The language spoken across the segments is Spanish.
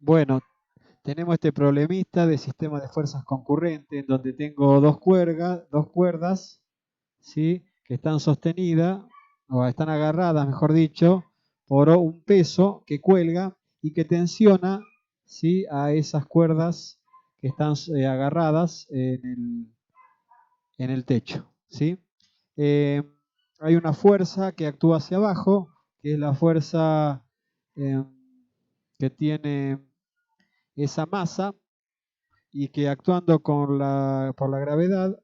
Bueno, tenemos este problemita de sistema de fuerzas concurrente en donde tengo dos cuerdas, ¿sí? Que están sostenidas o están agarradas, mejor dicho, por un peso que cuelga y que tensiona, ¿sí? A esas cuerdas que están agarradas en el techo, ¿sí? Eh, Hay una fuerza que actúa hacia abajo, que es la fuerza eh, que tiene esa masa y que actuando por la gravedad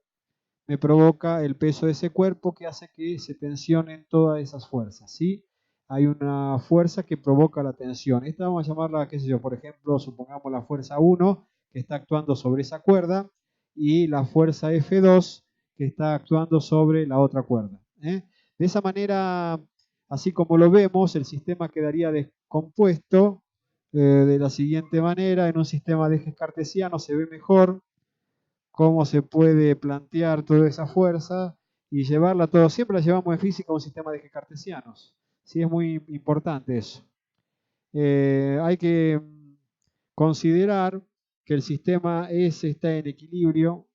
me provoca el peso de ese cuerpo que hace que se tensionen todas esas fuerzas, ¿sí? Hay una fuerza que provoca la tensión. Esta vamos a llamarla, qué sé yo, por ejemplo, supongamos la fuerza 1 que está actuando sobre esa cuerda y la fuerza F2 que está actuando sobre la otra cuerda, ¿eh? De esa manera, así como lo vemos, el sistema quedaría descompuesto de la siguiente manera. En un sistema de ejes cartesianos se ve mejor cómo se puede plantear toda esa fuerza y llevarla todo. Siempre la llevamos en física a un sistema de ejes cartesianos. Sí, es muy importante eso. Hay que considerar que el sistema S está en equilibrio,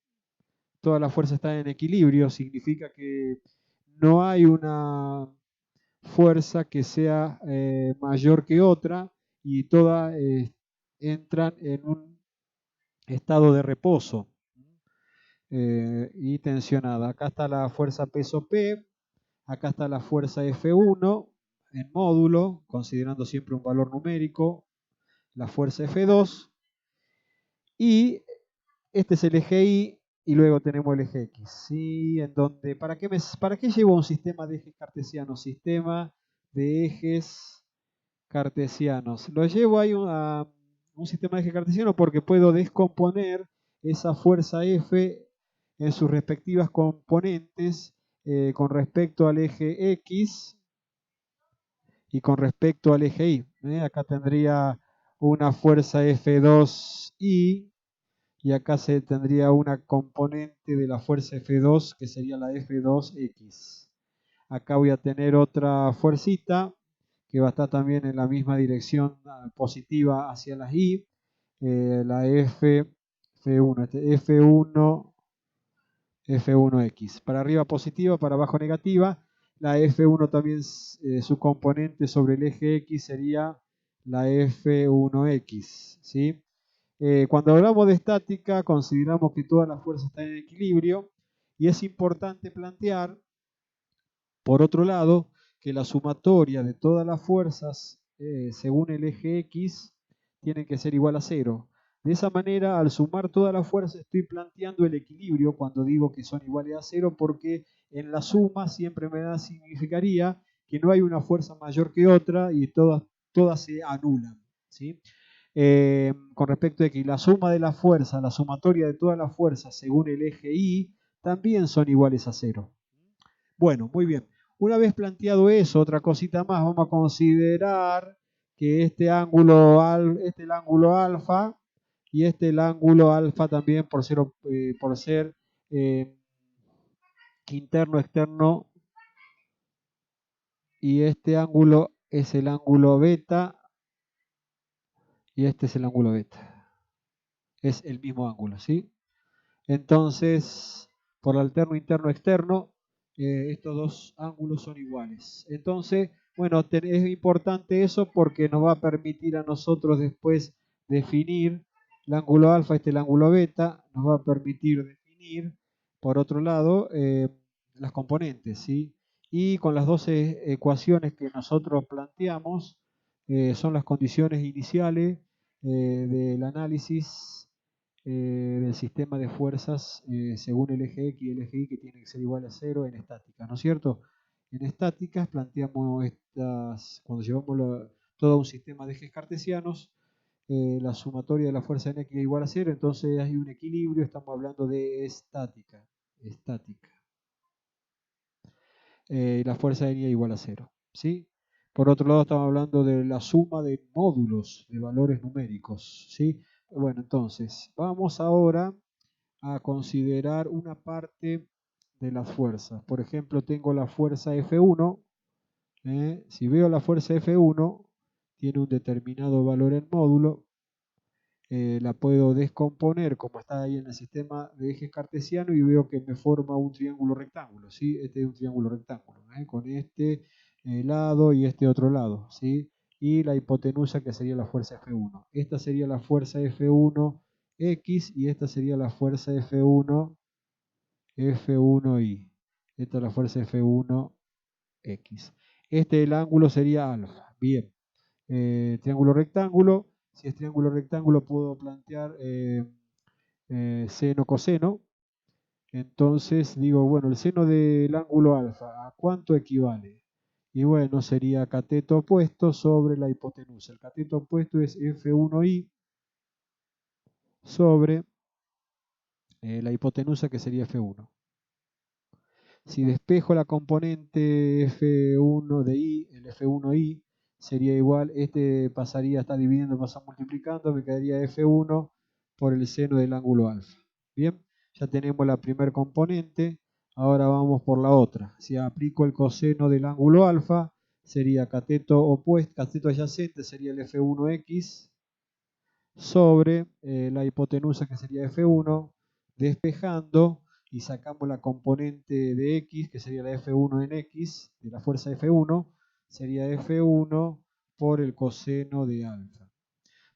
toda la fuerza está en equilibrio, significa que no hay una fuerza que sea mayor que otra y todas entran en un estado de reposo y tensionada. Acá está la fuerza peso P, acá está la fuerza F1 en módulo, considerando siempre un valor numérico, la fuerza F2 y este es el eje Y y luego tenemos el eje X. ¿Sí? En donde, ¿para qué llevo un sistema de ejes cartesianos? Sistema de ejes cartesianos. Lo llevo ahí a un sistema de ejes cartesianos porque puedo descomponer esa fuerza F en sus respectivas componentes con respecto al eje X y con respecto al eje Y. Acá tendría una fuerza F2Y y acá se tendría una componente de la fuerza F2 que sería la F2X. Acá voy a tener otra fuercita que va a estar también en la misma dirección positiva hacia las Y, la F1, F1, F1X. Para arriba positiva, para abajo negativa. La F1 también, su componente sobre el eje X sería la F1X, ¿sí? Cuando hablamos de estática, consideramos que todas las fuerzas están en equilibrio y es importante plantear, por otro lado, que la sumatoria de todas las fuerzas según el eje X tiene que ser igual a cero. De esa manera, al sumar todas las fuerzas, estoy planteando el equilibrio cuando digo que son iguales a cero, porque en la suma siempre significaría que no hay una fuerza mayor que otra y todas se anulan, ¿sí? Con respecto a que la suma de las fuerzas, la sumatoria de todas las fuerzas según el eje Y, también son iguales a cero. Bueno, muy bien. Una vez planteado eso, otra cosita más, vamos a considerar que este el ángulo alfa y este el ángulo alfa también por ser eh, interno, externo, y este ángulo es el ángulo beta y este es el ángulo beta. Es el mismo ángulo, ¿sí? Entonces, por alterno, interno, externo, estos dos ángulos son iguales. Entonces, bueno, es importante eso porque nos va a permitir a nosotros después definir el ángulo alfa, el ángulo beta, nos va a permitir definir, por otro lado, las componentes, ¿sí? Y con las dos ecuaciones que nosotros planteamos, son las condiciones iniciales del análisis del sistema de fuerzas según el eje X y el eje Y, que tiene que ser igual a cero en estática, ¿no es cierto? En estáticas planteamos cuando llevamos todo un sistema de ejes cartesianos, la sumatoria de la fuerza en X es igual a cero, entonces hay un equilibrio, estamos hablando de estática. La fuerza en Y es igual a cero, ¿sí? Por otro lado, estamos hablando de la suma de módulos de valores numéricos, ¿sí? Bueno, entonces, vamos ahora a considerar una parte de las fuerzas. Por ejemplo, tengo la fuerza F1. Si veo la fuerza F1, tiene un determinado valor en módulo. la puedo descomponer como está ahí en el sistema de ejes cartesiano y veo que me forma un triángulo rectángulo, ¿sí? Este es un triángulo rectángulo, con este lado y este otro lado, ¿sí? Y la hipotenusa que sería la fuerza F1. Esta sería la fuerza F1X y esta sería la fuerza F1Y. Esta es la fuerza F1X. El ángulo sería alfa. Bien. Triángulo rectángulo. Si es triángulo rectángulo puedo plantear seno coseno. Entonces digo, bueno, el seno del ángulo alfa, ¿a cuánto equivale? Y bueno, sería cateto opuesto sobre la hipotenusa. El cateto opuesto es F1Y sobre la hipotenusa que sería F1. Si despejo la componente F1 de I, el F1I sería igual, pasaría, está dividiendo, pasa multiplicando, me quedaría F1 por el seno del ángulo alfa. Bien, ya tenemos la primer componente, ahora vamos por la otra. Si aplico el coseno del ángulo alfa, sería cateto opuesto, cateto adyacente sería el F1X sobre la hipotenusa que sería F1, despejando y sacamos la componente de X, que sería la F1 en X, de la fuerza F1, sería F1 por el coseno de alfa.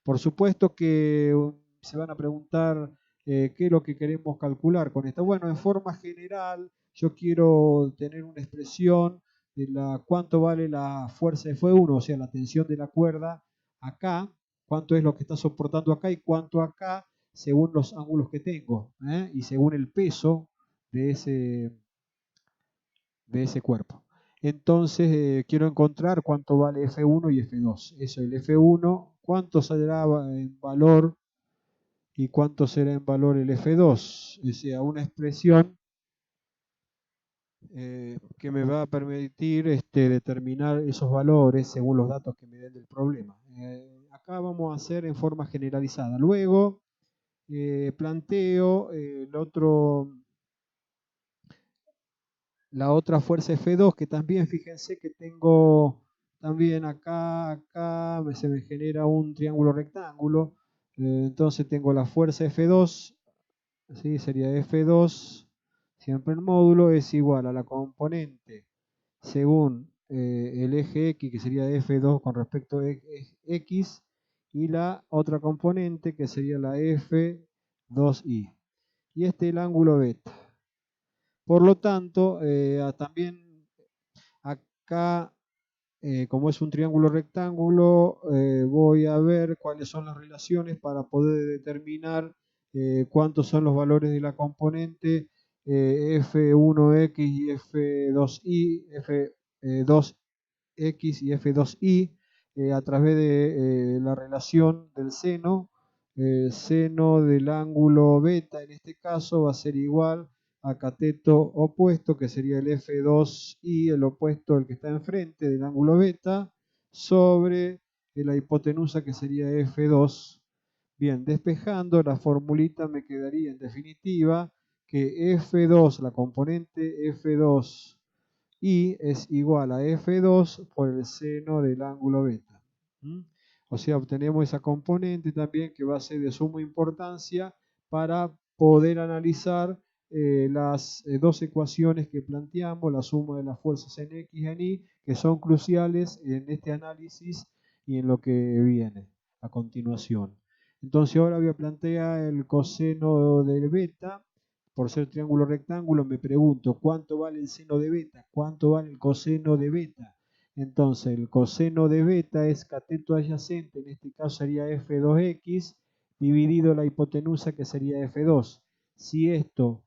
Por supuesto que se van a preguntar qué es lo que queremos calcular con esto. Bueno, en forma general, yo quiero tener una expresión de cuánto vale la fuerza F1, o sea, la tensión de la cuerda acá, cuánto es lo que está soportando acá y cuánto acá, según los ángulos que tengo, y según el peso de ese cuerpo. Entonces quiero encontrar cuánto vale F1 y F2. Eso, el F1, cuánto saldrá en valor y cuánto será en valor el F2. O sea, una expresión que me va a permitir determinar esos valores según los datos que me den del problema. Acá vamos a hacer en forma generalizada. Luego planteo la otra fuerza F2, que también fíjense que tengo también acá, se me genera un triángulo rectángulo. Entonces tengo la fuerza F2, ¿sí? Sería F2, siempre en módulo, es igual a la componente según el eje X, que sería F2 con respecto a X, y la otra componente que sería la F2Y. Y el ángulo beta. Por lo tanto, también acá, como es un triángulo rectángulo, voy a ver cuáles son las relaciones para poder determinar cuántos son los valores de la componente F1X y F2Y, F2X y F2Y a través de la relación del seno. El seno del ángulo beta en este caso va a ser igual a cateto opuesto, que sería el F2Y, el opuesto, el que está enfrente del ángulo beta, sobre la hipotenusa, que sería F2. Bien, despejando la formulita me quedaría en definitiva que F2, la componente F2Y es igual a F2 por el seno del ángulo beta. O sea, obtenemos esa componente también que va a ser de suma importancia para poder analizar las dos ecuaciones que planteamos, la suma de las fuerzas en X y en Y, que son cruciales en este análisis y en lo que viene a continuación. Entonces ahora voy a plantear el coseno del beta. Por ser triángulo rectángulo me pregunto cuánto vale el seno de beta, cuánto vale el coseno de beta. Entonces el coseno de beta es cateto adyacente, en este caso sería F2X, dividido la hipotenusa, que sería F2. Si esto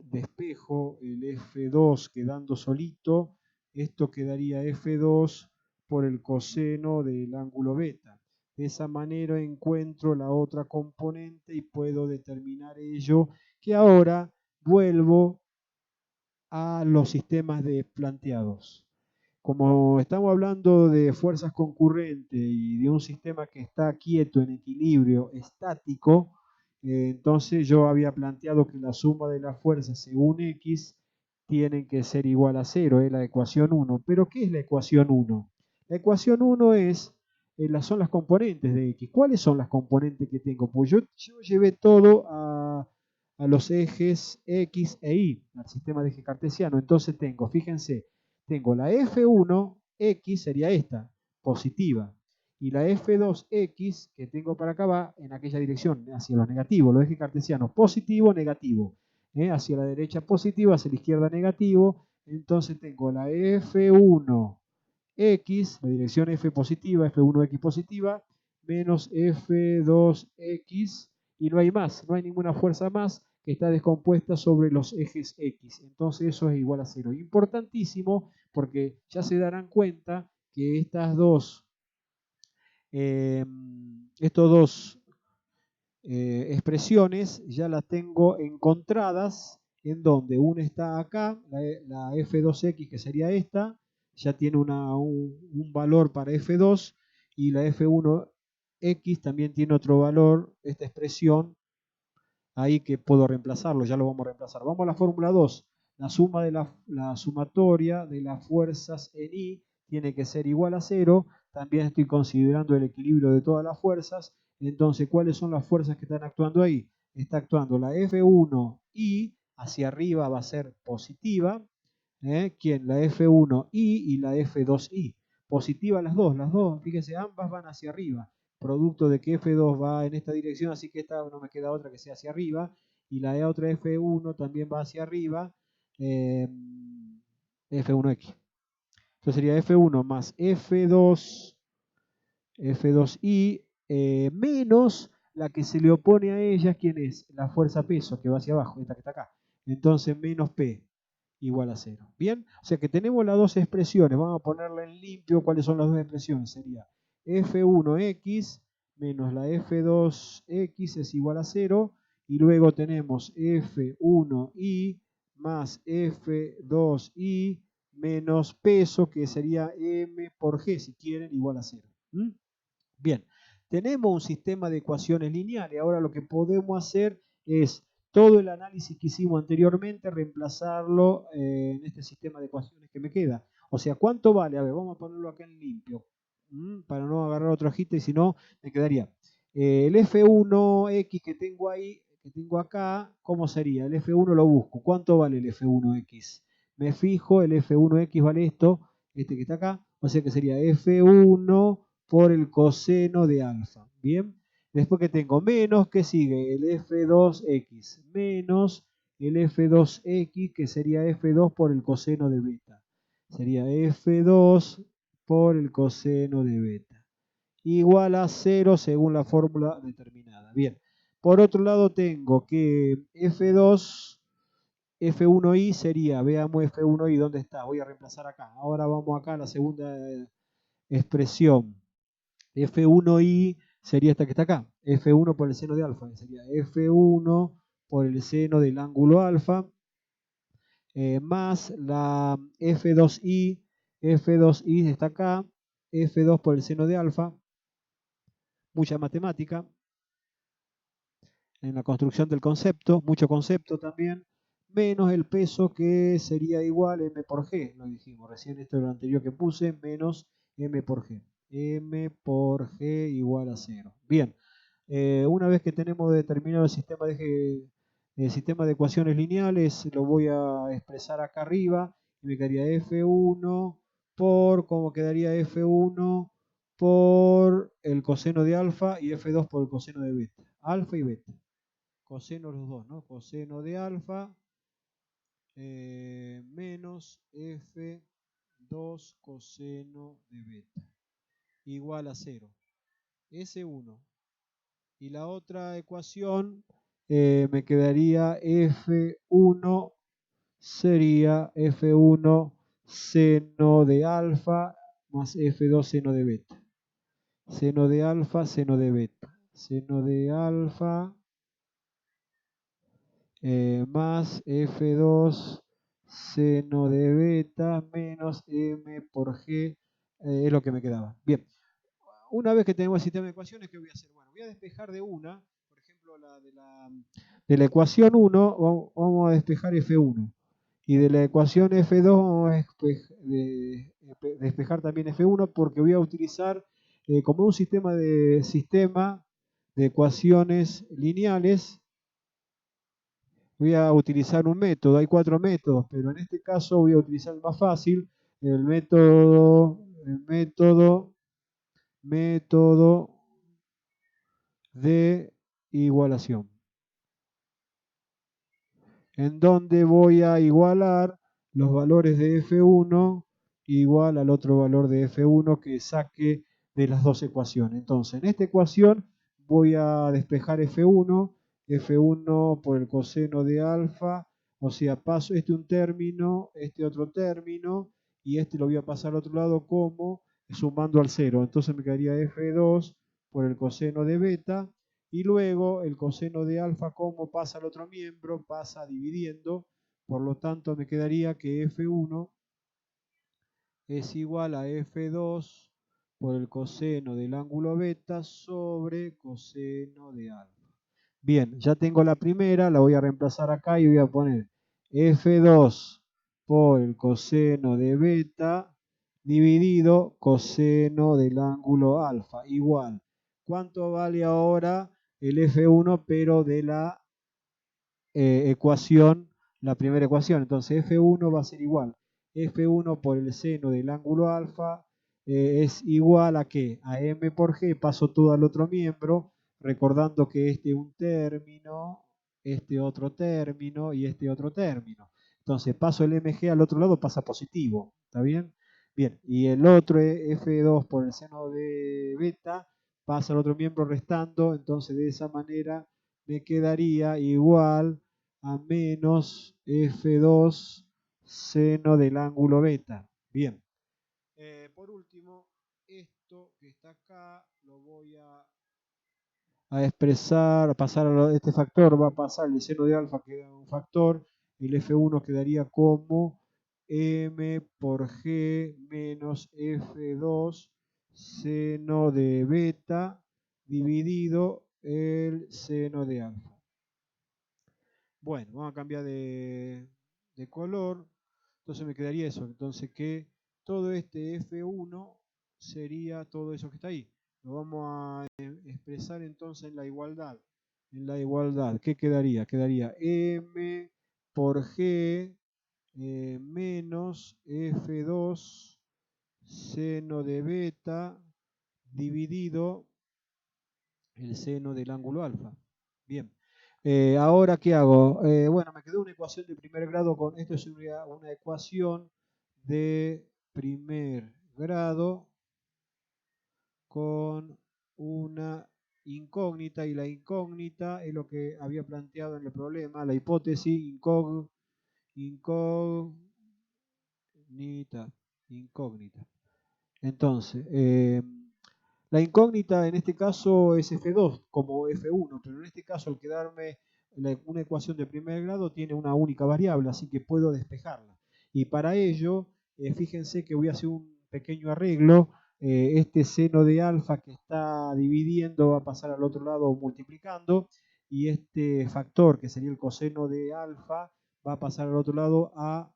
despejo el F2 quedando solito, esto quedaría F2 por el coseno del ángulo beta. De esa manera encuentro la otra componente y puedo determinar ello, que ahora vuelvo a los sistemas planteados. Como estamos hablando de fuerzas concurrentes y de un sistema que está quieto, en equilibrio, estático, entonces yo había planteado que la suma de las fuerzas según X tienen que ser igual a 0, es la ecuación 1. ¿Pero qué es la ecuación 1? La ecuación 1 es son las componentes de X. ¿Cuáles son las componentes que tengo? Pues yo llevé todo a los ejes X e Y, al sistema de eje cartesiano. Entonces tengo, fíjense, tengo la F1X, sería esta, positiva. Y la F2X que tengo para acá va en aquella dirección, hacia los negativos, los ejes cartesianos, positivo, negativo. Hacia la derecha positivo, hacia la izquierda negativo. Entonces tengo la F1X, la dirección F positiva, F1X positiva, menos F2X, y no hay más, no hay ninguna fuerza más que está descompuesta sobre los ejes X. Entonces eso es igual a 0. Importantísimo, porque ya se darán cuenta que estos dos expresiones ya las tengo encontradas, en donde una está acá, la F2X, que sería esta, ya tiene un valor para F2, y la F1X también tiene otro valor, esta expresión, ahí que puedo reemplazarlo, ya lo vamos a reemplazar. Vamos a la fórmula 2. La suma de la sumatoria de las fuerzas en I tiene que ser igual a 0. También estoy considerando el equilibrio de todas las fuerzas. Entonces, ¿cuáles son las fuerzas que están actuando ahí? Está actuando la F1I, hacia arriba va a ser positiva. ¿Quién? La F1I y la F2I. Positiva las dos, fíjense, ambas van hacia arriba. Producto de que F2 va en esta dirección, así que esta no me queda otra que sea hacia arriba. Y la otra F1 también va hacia arriba, F1X. Entonces sería F1 más F2I menos la que se le opone a ella, ¿quién es? La fuerza peso que va hacia abajo, esta que está acá. Entonces menos P igual a 0. Bien, o sea que tenemos las dos expresiones. Vamos a ponerla en limpio. ¿Cuáles son las dos expresiones? Sería F1X menos la F2X es igual a 0. Y luego tenemos F1I más F2I menos peso, que sería M por G, si quieren, igual a 0. ¿Mm? Bien, tenemos un sistema de ecuaciones lineales. Ahora lo que podemos hacer es todo el análisis que hicimos anteriormente, reemplazarlo en este sistema de ecuaciones que me queda. O sea, ¿cuánto vale? A ver, vamos a ponerlo acá en limpio, para no agarrar otra hojita, y si no, me quedaría. El F1X que tengo ahí, que tengo acá, ¿cómo sería? El F1 lo busco. ¿Cuánto vale el F1X? Me fijo, el F1X vale esto, este que está acá, o sea que sería F1 por el coseno de alfa. Bien, después que tengo menos, ¿qué sigue? El F2X menos el F2X, que sería F2 por el coseno de beta. Sería F2 por el coseno de beta. Igual a 0 según la fórmula determinada. Bien, por otro lado tengo que F1I sería, veamos F1I, ¿dónde está? Voy a reemplazar acá. Ahora vamos acá a la segunda expresión. F1I sería esta que está acá. F1 por el seno de alfa. Sería F1 por el seno del ángulo alfa. Más la F2I. F2I está acá. F2 por el seno de alfa. Mucha matemática en la construcción del concepto. Mucho concepto también. Menos el peso, que sería igual M por G. Lo dijimos recién, esto es lo anterior que puse. Menos M por G. M por G igual a 0. Bien, una vez que tenemos determinado el sistema de ecuaciones lineales, lo voy a expresar acá arriba, y me quedaría F1 por, ¿cómo quedaría? F1 por el coseno de alfa y F2 por el coseno de beta. Alfa y beta. Coseno los dos, ¿no? Coseno de alfa menos F2 coseno de beta igual a 0. S1. Y la otra ecuación me quedaría F1 sería F1 seno de alfa más F2 seno de beta. Seno de alfa, seno de beta. Seno de alfa más F2 seno de beta menos M por G es lo que me quedaba. Bien. Una vez que tenemos el sistema de ecuaciones, ¿qué voy a hacer? Bueno, voy a despejar de una, por ejemplo, de la ecuación 1, vamos a despejar F1. Y de la ecuación F2 vamos a despejar también F1, porque voy a utilizar como un sistema de ecuaciones lineales, voy a utilizar un método. Hay 4 métodos, pero en este caso voy a utilizar el más fácil, el método de igualación, en donde voy a igualar los valores de F1 igual al otro valor de F1 que saque de las dos ecuaciones. Entonces, en esta ecuación voy a despejar F1 por el coseno de alfa, o sea, paso este un término, este otro término, y este lo voy a pasar al otro lado como sumando al cero. Entonces me quedaría F2 por el coseno de beta, y luego el coseno de alfa, como pasa al otro miembro, pasa dividiendo, por lo tanto me quedaría que F1 es igual a F2 por el coseno del ángulo beta sobre coseno de alfa. Bien, ya tengo la primera, la voy a reemplazar acá y voy a poner F2 por el coseno de beta dividido coseno del ángulo alfa, igual. ¿Cuánto vale ahora el F1 pero de la ecuación, la primera ecuación? Entonces F1 va a ser igual. F1 por el seno del ángulo alfa es igual a ¿qué? A M por G, paso todo al otro miembro, recordando que este es un término, este otro término y este otro término. Entonces paso el MG al otro lado, pasa positivo, ¿está bien? Bien, y el otro F2 por el seno de beta pasa al otro miembro restando, entonces de esa manera me quedaría igual a menos F2 seno del ángulo beta. Bien. Por último, esto que está acá lo voy a expresar, a pasar a este factor, va a pasar el seno de alfa, queda un factor, el F1 quedaría como M por G menos F2 seno de beta dividido el seno de alfa. Bueno, vamos a cambiar de color. Entonces me quedaría eso. Entonces que todo este F1 sería todo eso que está ahí. Lo vamos a expresar entonces en la igualdad. En la igualdad, ¿qué quedaría? Quedaría M por G menos F2 seno de beta dividido el seno del ángulo alfa. Bien. Ahora, ¿qué hago? Bueno, me quedó una ecuación de primer grado con... Esto es una ecuación de primer grado con una incógnita, y la incógnita es lo que había planteado en el problema, la hipótesis incógnita. Entonces, la incógnita en este caso es F2 como F1, pero en este caso al quedarme una ecuación de primer grado tiene una única variable, así que puedo despejarla. Y para ello, fíjense que voy a hacer un pequeño arreglo. Este seno de alfa que está dividiendo va a pasar al otro lado multiplicando, y este factor que sería el coseno de alfa va a pasar al otro lado a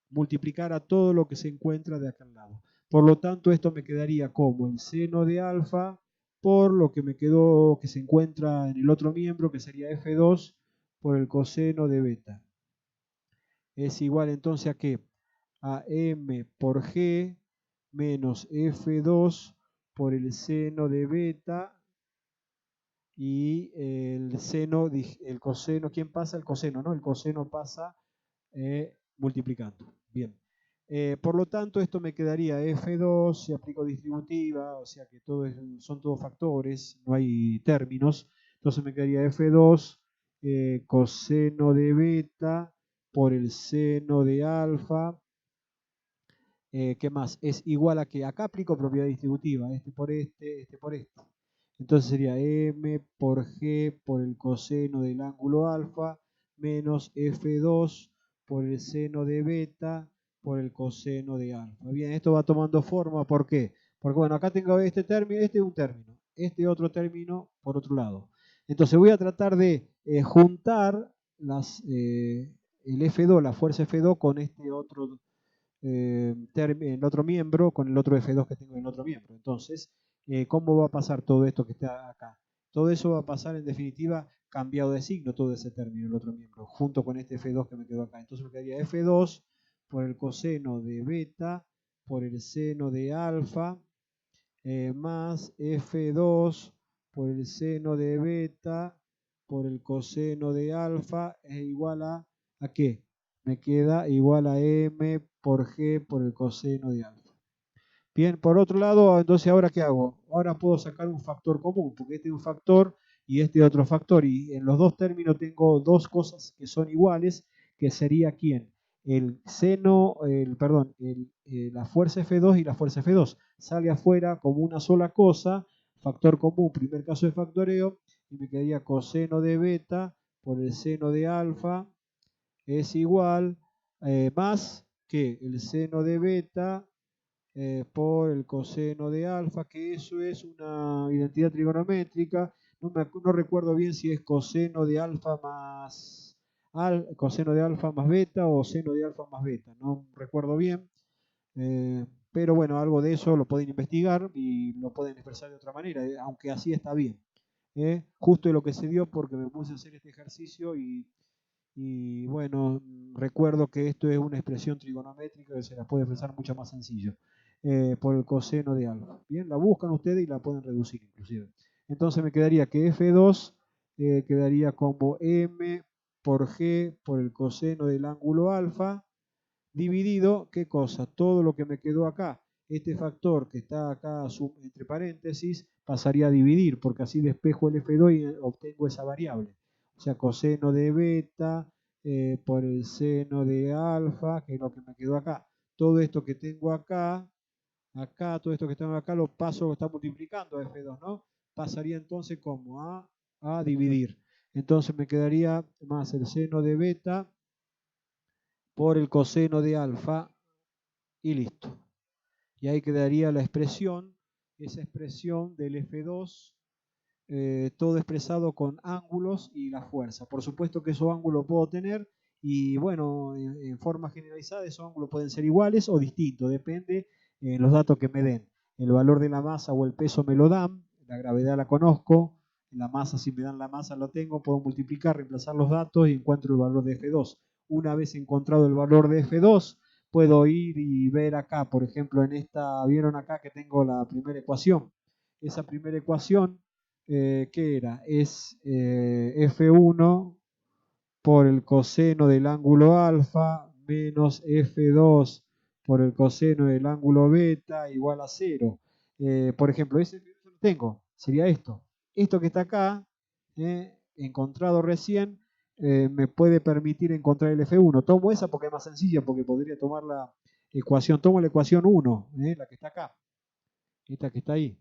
multiplicar a todo lo que se encuentra de acá al lado. Por lo tanto, esto me quedaría como el seno de alfa por lo que me quedó, que se encuentra en el otro miembro, que sería F2 por el coseno de beta. Es igual entonces a ¿qué? A M por G menos F2 por el seno de beta, y el seno, el coseno, ¿quién pasa? El coseno, ¿no? El coseno pasa multiplicando. Bien. Por lo tanto, esto me quedaría F2, si aplico distributiva, o sea que son todos factores, no hay términos. Entonces me quedaría F2 coseno de beta por el seno de alfa. ¿Qué más? Es igual a que acá aplico propiedad distributiva, este por este. Entonces sería M por G por el coseno del ángulo alfa menos F2 por el seno de beta por el coseno de alfa. Bien, esto va tomando forma. ¿Por qué? Porque bueno, acá tengo este término, este es un término, este otro término por otro lado. Entonces voy a tratar de juntar el F2, la fuerza F2 con este otro el otro miembro, con el otro F2 que tengo en el otro miembro. Entonces, ¿Cómo va a pasar todo esto que está acá? Todo eso va a pasar en definitiva cambiado de signo, todo ese término, el otro miembro, junto con este F2 que me quedó acá. Entonces me quedaría F2 por el coseno de beta por el seno de alfa más F2 por el seno de beta por el coseno de alfa es igual ¿a qué? Me queda igual a M por G por el coseno de alfa. Bien, por otro lado, entonces, ¿ahora qué hago? Ahora puedo sacar un factor común, porque este es un factor y este es otro factor. Y en los dos términos tengo dos cosas que son iguales, que sería ¿quién? El seno, perdón, la fuerza F2 y la fuerza F2. Sale afuera como una sola cosa, factor común, primer caso de factoreo, y me quedaría coseno de beta por el seno de alfa es igual más que el seno de beta por el coseno de alfa, que eso es una identidad trigonométrica. No recuerdo bien si es coseno de alfa más coseno de alfa más beta o seno de alfa más beta. No recuerdo bien. Pero bueno, algo de eso lo pueden investigar y lo pueden expresar de otra manera, aunque así está bien. Justo de lo que se dio porque me puse a hacer este ejercicio y bueno, recuerdo que esto es una expresión trigonométrica que se la puede expresar mucho más sencillo, por el coseno de alfa. Bien, la buscan ustedes y la pueden reducir inclusive. Entonces me quedaría que F2 quedaría como M por G por el coseno del ángulo alfa, dividido, ¿qué cosa? Todo lo que me quedó acá. Este factor que está acá entre paréntesis pasaría a dividir, porque así despejo el F2 y obtengo esa variable. O sea, coseno de beta por el seno de alfa, que es lo que me quedó acá. Todo esto que tengo acá, todo esto que tengo acá lo paso, lo está multiplicando a F2, ¿no? Pasaría entonces como a dividir. Entonces me quedaría más el seno de beta por el coseno de alfa y listo. Y ahí quedaría la expresión, esa expresión del F2, todo expresado con ángulos y la fuerza. Por supuesto que esos ángulos puedo tener y bueno, en forma generalizada esos ángulos pueden ser iguales o distintos, depende de los datos que me den. El valor de la masa o el peso me lo dan, la gravedad la conozco, la masa si me dan la masa lo tengo, puedo multiplicar, reemplazar los datos y encuentro el valor de F2. Una vez encontrado el valor de F2, puedo ir y ver acá, por ejemplo, en esta, vieron acá que tengo la primera ecuación. Esa primera ecuación, ¿qué era? Es F1 por el coseno del ángulo alfa menos F2 por el coseno del ángulo beta igual a 0. Por ejemplo, ese F2 lo tengo, sería esto. Esto que está acá, encontrado recién, me puede permitir encontrar el F1. Tomo esa porque es más sencilla, porque podría tomar la ecuación. Tomo la ecuación 1, la que está acá, esta que está ahí.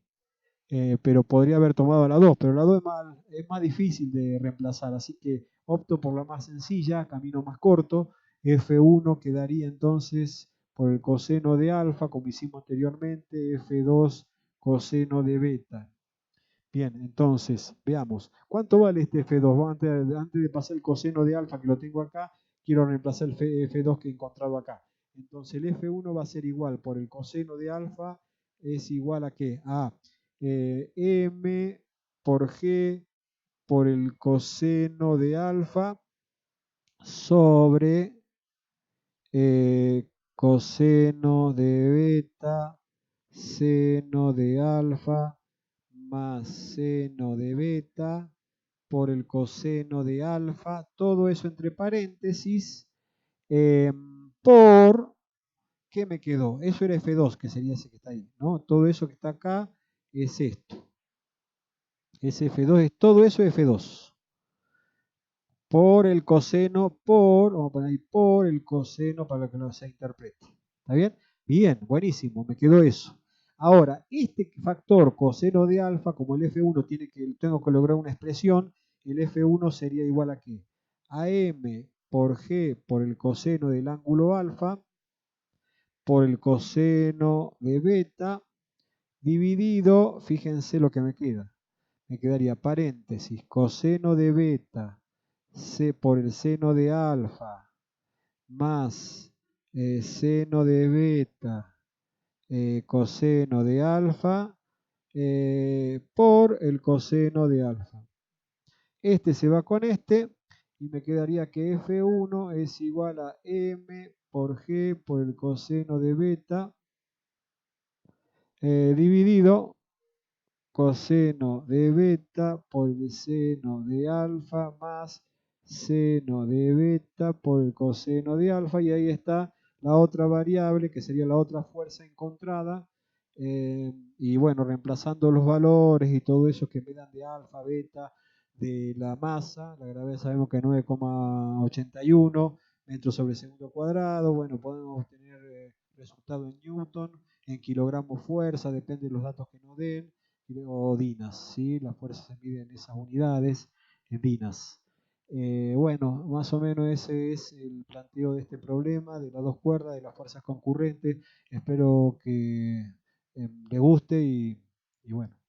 Pero podría haber tomado la 2, pero la 2 es más difícil de reemplazar, así que opto por la más sencilla, camino más corto. F1 quedaría entonces por el coseno de alfa, como hicimos anteriormente, F2 coseno de beta. Bien, entonces, veamos. ¿Cuánto vale este F2? Antes de pasar el coseno de alfa que lo tengo acá, quiero reemplazar el F2 que he encontrado acá. Entonces el F1 va a ser igual por el coseno de alfa, es igual a ¿qué? A M por G por el coseno de alfa sobre coseno de beta seno de alfa más seno de beta por el coseno de alfa, todo eso entre paréntesis, por, ¿qué me quedó? Eso era F2, que sería ese que está ahí, ¿no? Todo eso que está acá es esto. Es F2, es todo eso es F2. Por el coseno, vamos a poner ahí, por el coseno para que no se interprete. ¿Está bien? Bien, buenísimo, me quedó eso. Ahora, este factor coseno de alfa, como el F1 tengo que lograr una expresión, el F1 sería igual a ¿qué? A M por G por el coseno del ángulo alfa, por el coseno de beta, dividido, fíjense lo que me queda. Me quedaría paréntesis, coseno de beta, C por el seno de alfa, más seno de beta, coseno de alfa, por el coseno de alfa. Este se va con este y me quedaría que F1 es igual a M por G por el coseno de beta dividido coseno de beta por el seno de alfa más seno de beta por el coseno de alfa, y ahí está la otra variable que sería la otra fuerza encontrada. Y bueno, reemplazando los valores y todo eso que me dan de alfa, beta, de la masa, la gravedad sabemos que es 9,81 metros sobre segundo cuadrado. Bueno, podemos obtener resultado en Newton, en kilogramos fuerza, depende de los datos que nos den, o dinas, ¿sí? Las fuerzas se miden en esas unidades, en dinas. Bueno, más o menos ese es el planteo de este problema, de las dos cuerdas, de las fuerzas concurrentes. Espero que le guste y bueno.